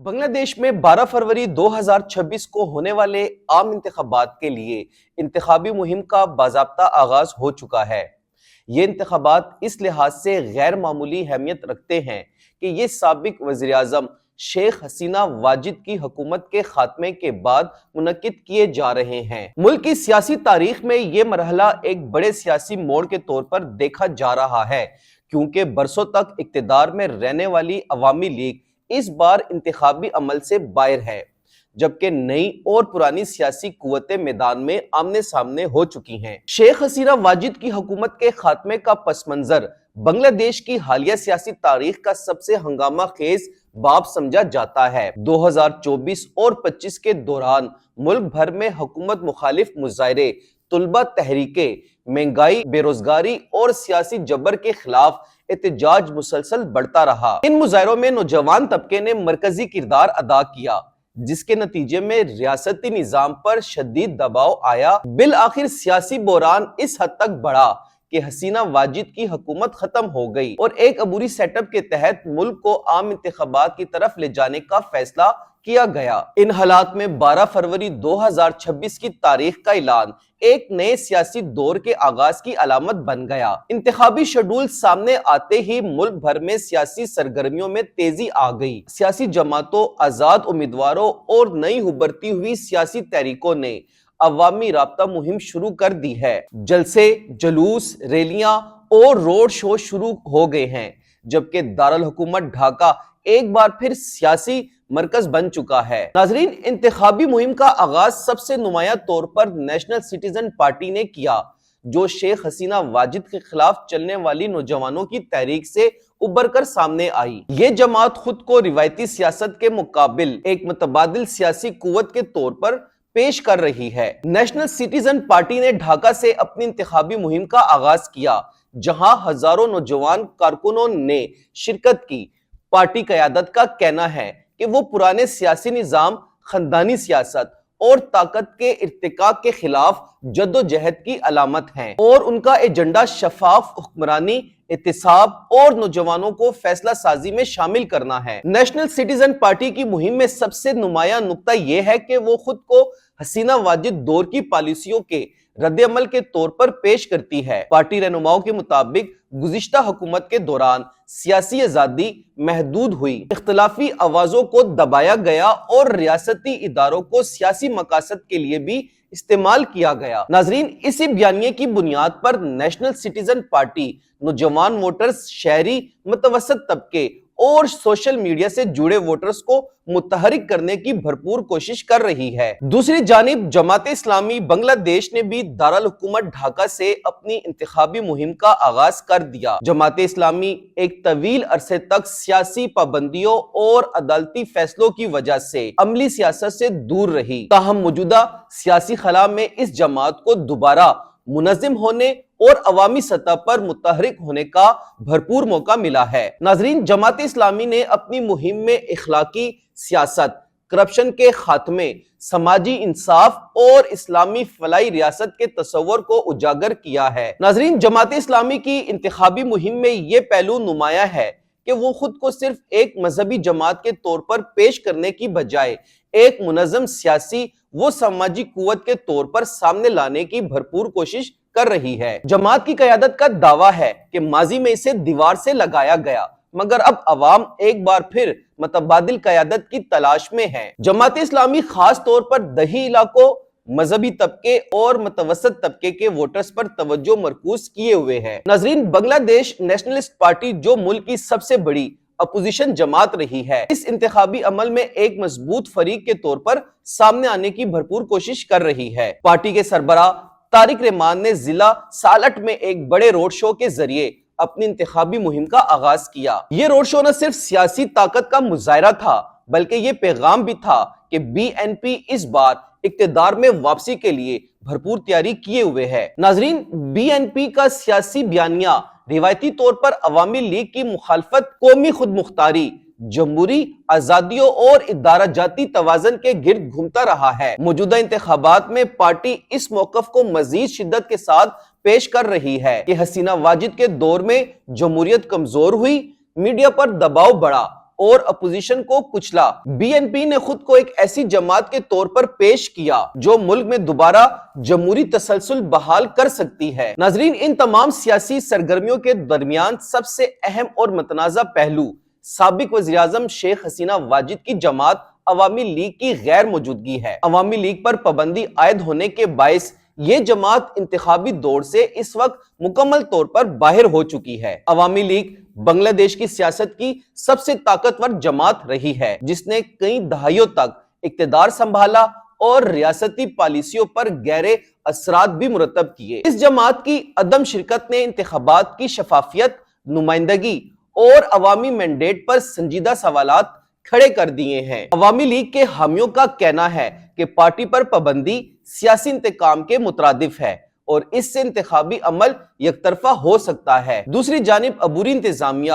بنگلہ دیش میں 12 فروری 2026 کو ہونے والے عام انتخابات کے لیے انتخابی مہم کا باضابطہ آغاز ہو چکا ہے۔ یہ انتخابات اس لحاظ سے غیر معمولی اہمیت رکھتے ہیں کہ یہ سابق وزیر اعظم شیخ حسینہ واجد کی حکومت کے خاتمے کے بعد منعقد کیے جا رہے ہیں۔ ملک کی سیاسی تاریخ میں یہ مرحلہ ایک بڑے سیاسی موڑ کے طور پر دیکھا جا رہا ہے، کیونکہ برسوں تک اقتدار میں رہنے والی عوامی لیگ اس بار انتخابی عمل سے باہر ہے، جبکہ نئی اور پرانی سیاسی قوتیں میدان میں آمنے سامنے ہو چکی ہیں۔ شیخ حسینہ واجد کی حکومت کے خاتمے کا پس منظر بنگلہ دیش کی حالیہ سیاسی تاریخ کا سب سے ہنگامہ خیز باب سمجھا جاتا ہے۔ 2024 اور 25 کے دوران ملک بھر میں حکومت مخالف مظاہرے، طلبہ تحریکیں، مہنگائی، بے روزگاری اور سیاسی جبر کے خلاف احتجاج مسلسل بڑھتا رہا۔ ان مظاہروں میں نوجوان طبقے نے مرکزی کردار ادا کیا، جس کے نتیجے میں ریاستی نظام پر شدید دباؤ آیا۔ بالآخر سیاسی بحران اس حد تک بڑھا کہ حسینہ واجد کی حکومت ختم ہو گئی اور ایک عبوری سیٹ اپ کے تحت ملک کو عام انتخابات کی طرف لے جانے کا فیصلہ کیا گیا۔ ان حالات میں 12 فروری 2026 کی تاریخ کا اعلان ایک نئے سیاسی دور کے آغاز کی علامت بن گیا۔ انتخابی شیڈول سامنے آتے ہی ملک بھر میں سیاسی سرگرمیوں میں تیزی آ گئی۔ سیاسی جماعتوں، آزاد امیدواروں اور نئی ابھرتی ہوئی سیاسی تحریکوں نے عوامی رابطہ مہم شروع کر دی ہے۔ جلسے، جلوس، ریلیاں اور روڈ شو شروع ہو گئے ہیں، جبکہ دارالحکومت ڈھاکہ ایک بار پھر سیاسی مرکز بن چکا ہے۔ ناظرین، انتخابی مہم کا آغاز سب سے نمایاں طور پر نیشنل سٹیزن پارٹی نے کیا، جو شیخ حسینہ واجد کے خلاف چلنے والی نوجوانوں کی تحریک سے ابھر کر سامنے آئی۔ یہ جماعت خود کو روایتی سیاست کے مقابل ایک متبادل سیاسی قوت کے طور پر پیش کر رہی ہے۔ نیشنل سٹیزن پارٹی نے ڈھاکہ سے اپنی انتخابی مہم کا آغاز کیا، جہاں ہزاروں نوجوان کارکنوں نے شرکت کی۔ پارٹی قیادت کا کہنا ہے کہ وہ پرانے سیاسی نظام، خاندانی سیاست اور طاقت کے ارتقاء کے خلاف جدوجہد کی علامت ہیں، اور ان کا ایجنڈا شفاف حکمرانی، احتساب اور نوجوانوں کو فیصلہ سازی میں شامل کرنا ہے۔ نیشنل سٹیزن پارٹی کی مہم میں سب سے نمایاں نقطہ یہ ہے کہ وہ خود کو حسینہ واجد دور کی پالیسیوں کے رد عمل کے طور پر پیش کرتی ہے۔ پارٹی رہنماؤں کے مطابق گزشتہ حکومت کے دوران سیاسی آزادی محدود ہوئی، اختلافی آوازوں کو دبایا گیا اور ریاستی اداروں کو سیاسی مقاصد کے لیے بھی استعمال کیا گیا۔ ناظرین، اسی بیانیے کی بنیاد پر نیشنل سٹیزن پارٹی نوجوان ووٹرز، شہری متوسط طبقے اور سوشل میڈیا سے جڑے ووٹرز کو متحرک کرنے کی بھرپور کوشش کر رہی ہے۔ دوسری جانب جماعت اسلامی بنگلہ دیش نے بھی دارالحکومت ڈھاکہ سے اپنی انتخابی مہم کا آغاز کر دیا۔ جماعت اسلامی ایک طویل عرصے تک سیاسی پابندیوں اور عدالتی فیصلوں کی وجہ سے عملی سیاست سے دور رہی، تاہم موجودہ سیاسی خلا میں اس جماعت کو دوبارہ منظم ہونے اور عوامی سطح پر متحرک ہونے کا بھرپور موقع ملا ہے۔ ناظرین، جماعت اسلامی نے اپنی مہم میں اخلاقی سیاست، کرپشن کے خاتمے، سماجی انصاف اور اسلامی فلاحی ریاست کے تصور کو اجاگر کیا ہے۔ ناظرین، جماعت اسلامی کی انتخابی مہم میں یہ پہلو نمایاں ہے کہ وہ خود کو صرف ایک مذہبی جماعت کے طور پر پیش کرنے کی بجائے ایک منظم سیاسی و سماجی قوت کے طور پر سامنے لانے کی بھرپور کوشش کر رہی ہے۔ جماعت کی قیادت کا دعویٰ ہے کہ ماضی میں اسے دیوار سے لگایا گیا، مگر اب عوام ایک بار پھر متبادل قیادت کی تلاش میں ہے۔ جماعت اسلامی خاص طور پر دیہی علاقوں، مذہبی طبقے اور متوسط طبقے کے ووٹرز پر توجہ مرکوز کیے ہوئے ہے۔ ناظرین، بنگلہ دیش نیشنلسٹ پارٹی جو ملک کی سب سے بڑی اپوزیشن جماعت رہی ہے، اس انتخابی عمل میں ایک مضبوط فریق کے طور پر سامنے آنے کی بھرپور کوشش کر رہی ہے۔ پارٹی کے سربراہ طارق رحمان نے ضلع سالٹ میں ایک بڑے روڈ شو کے ذریعے اپنی انتخابی مہم کا آغاز کیا۔ یہ روڈ شو نہ صرف سیاسی طاقت کا مظاہرہ تھا، بلکہ یہ پیغام بھی تھا کہ بی این پی اس بار اقتدار میں واپسی کے لیے بھرپور تیاری کیے ہوئے ہے۔ ناظرین، بی این پی کا سیاسی بیانیہ روایتی طور پر عوامی لیگ کی مخالفت، قومی خود مختاری، جمہوری آزادیوں اور ادارہ جاتی توازن کے گرد گھومتا رہا ہے۔ موجودہ انتخابات میں پارٹی اس موقف کو مزید شدت کے ساتھ پیش کر رہی ہے کہ حسینہ واجد کے دور میں جمہوریت کمزور ہوئی، میڈیا پر دباؤ بڑھا اور اپوزیشن کو کچلا۔ بی این پی نے خود کو ایک ایسی جماعت کے طور پر پیش کیا جو ملک میں دوبارہ جمہوری تسلسل بحال کر سکتی ہے۔ ناظرین، ان تمام سیاسی سرگرمیوں کے درمیان سب سے اہم اور متنازع پہلو سابق وزیراعظم شیخ حسینہ واجد کی جماعت عوامی لیگ کی غیر موجودگی ہے۔ عوامی لیگ پر پابندی عائد ہونے کے باعث یہ جماعت انتخابی دور سے اس وقت مکمل طور پر باہر ہو چکی ہے۔ عوامی لیگ بنگلہ دیش کی سیاست کی سب سے طاقتور جماعت رہی ہے، جس نے کئی دہائیوں تک اقتدار سنبھالا اور ریاستی پالیسیوں پر گہرے اثرات بھی مرتب کیے۔ اس جماعت کی عدم شرکت نے انتخابات کی شفافیت، نمائندگی اور عوامی مینڈیٹ پر سنجیدہ سوالات کھڑے کر دیے ہیں۔ عوامی لیگ کے حامیوں کا کہنا ہے کہ پارٹی پر پابندی سیاسی انتقام کے مترادف ہے اور اس سے انتخابی عمل یک طرفہ ہو سکتا ہے۔ دوسری جانب عبوری انتظامیہ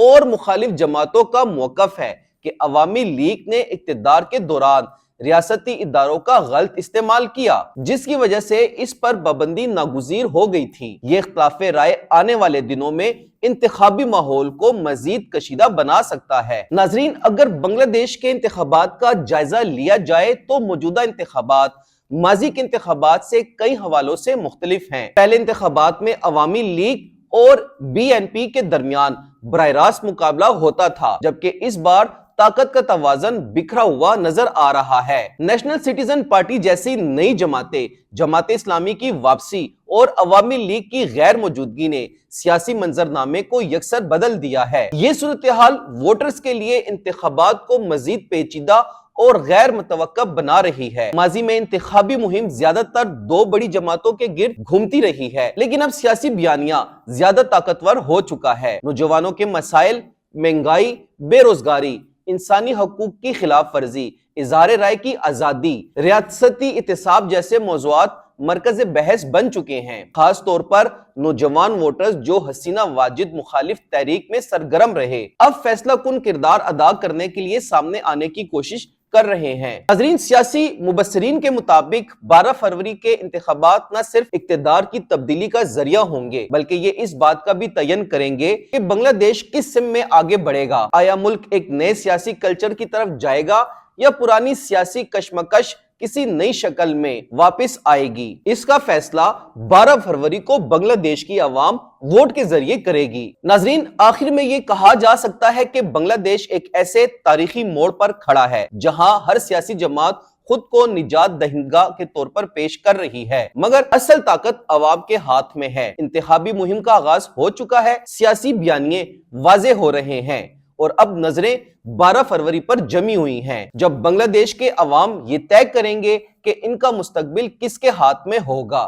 اور مخالف جماعتوں کا موقف ہے کہ عوامی لیگ نے اقتدار کے دوران ریاستی اداروں کا غلط استعمال کیا، جس کی وجہ سے اس پر پابندی ناگزیر ہو گئی تھی۔ یہ اختلاف رائے آنے والے دنوں میں انتخابی ماحول کو مزید کشیدہ بنا سکتا ہے۔ ناظرین، اگر بنگلہ دیش کے انتخابات کا جائزہ لیا جائے تو موجودہ انتخابات ماضی کے انتخابات سے کئی حوالوں سے مختلف ہیں۔ پہلے انتخابات میں عوامی لیگ اور بی این پی کے درمیان براہ راست مقابلہ ہوتا تھا، جبکہ اس بار طاقت کا توازن بکھرا ہوا نظر آ رہا ہے۔ نیشنل سٹیزن پارٹی جیسی نئی جماعتیں، جماعت اسلامی کی واپسی اور عوامی لیگ کی غیر موجودگی نے سیاسی منظرنامے کو یکسر بدل دیا ہے۔ یہ صورتحال ووٹرز کے لیے انتخابات کو مزید پیچیدہ اور غیر متوقع بنا رہی ہے۔ ماضی میں انتخابی مہم زیادہ تر دو بڑی جماعتوں کے گرد گھومتی رہی ہے، لیکن اب سیاسی بیانیہ زیادہ طاقتور ہو چکا ہے۔ نوجوانوں کے مسائل، مہنگائی، بے روزگاری، انسانی حقوق کی خلاف ورزی، اظہار رائے کی آزادی، ریاستی احتساب جیسے موضوعات مرکز بحث بن چکے ہیں، خاص طور پر نوجوان ووٹرز جو حسینہ واجد مخالف تحریک میں سرگرم رہے، اب فیصلہ کن کردار ادا کرنے کے لیے سامنے آنے کی کوشش کر رہے ہیں۔ ناظرین، سیاسی مبصرین کے مطابق 12 فروری کے انتخابات نہ صرف اقتدار کی تبدیلی کا ذریعہ ہوں گے، بلکہ یہ اس بات کا بھی تعین کریں گے کہ بنگلہ دیش کس سمت میں آگے بڑھے گا۔ آیا ملک ایک نئے سیاسی کلچر کی طرف جائے گا یا پرانی سیاسی کشمکش کسی نئی شکل میں واپس آئے گی؟ اس کا فیصلہ 12 فروری کو بنگلہ دیش کی عوام ووٹ کے ذریعے کرے گی۔ ناظرین، آخر میں یہ کہا جا سکتا ہے کہ بنگلہ دیش ایک ایسے تاریخی موڑ پر کھڑا ہے جہاں ہر سیاسی جماعت خود کو نجات دہندگاہ کے طور پر پیش کر رہی ہے، مگر اصل طاقت عوام کے ہاتھ میں ہے۔ انتخابی مہم کا آغاز ہو چکا ہے، سیاسی بیانیے واضح ہو رہے ہیں اور اب نظریں 12 فروری پر جمی ہوئی ہیں، جب بنگلہ دیش کے عوام یہ طے کریں گے کہ ان کا مستقبل کس کے ہاتھ میں ہوگا۔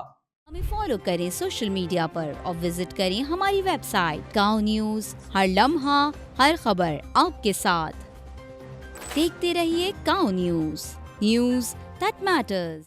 ہمیں فالو کریں سوشل میڈیا پر اور وزٹ کریں ہماری ویب سائٹ گاؤں نیوز، ہر لمحہ ہر خبر آپ کے ساتھ۔ دیکھتے رہیے گاؤں نیوز، نیوز دیٹ میٹرز۔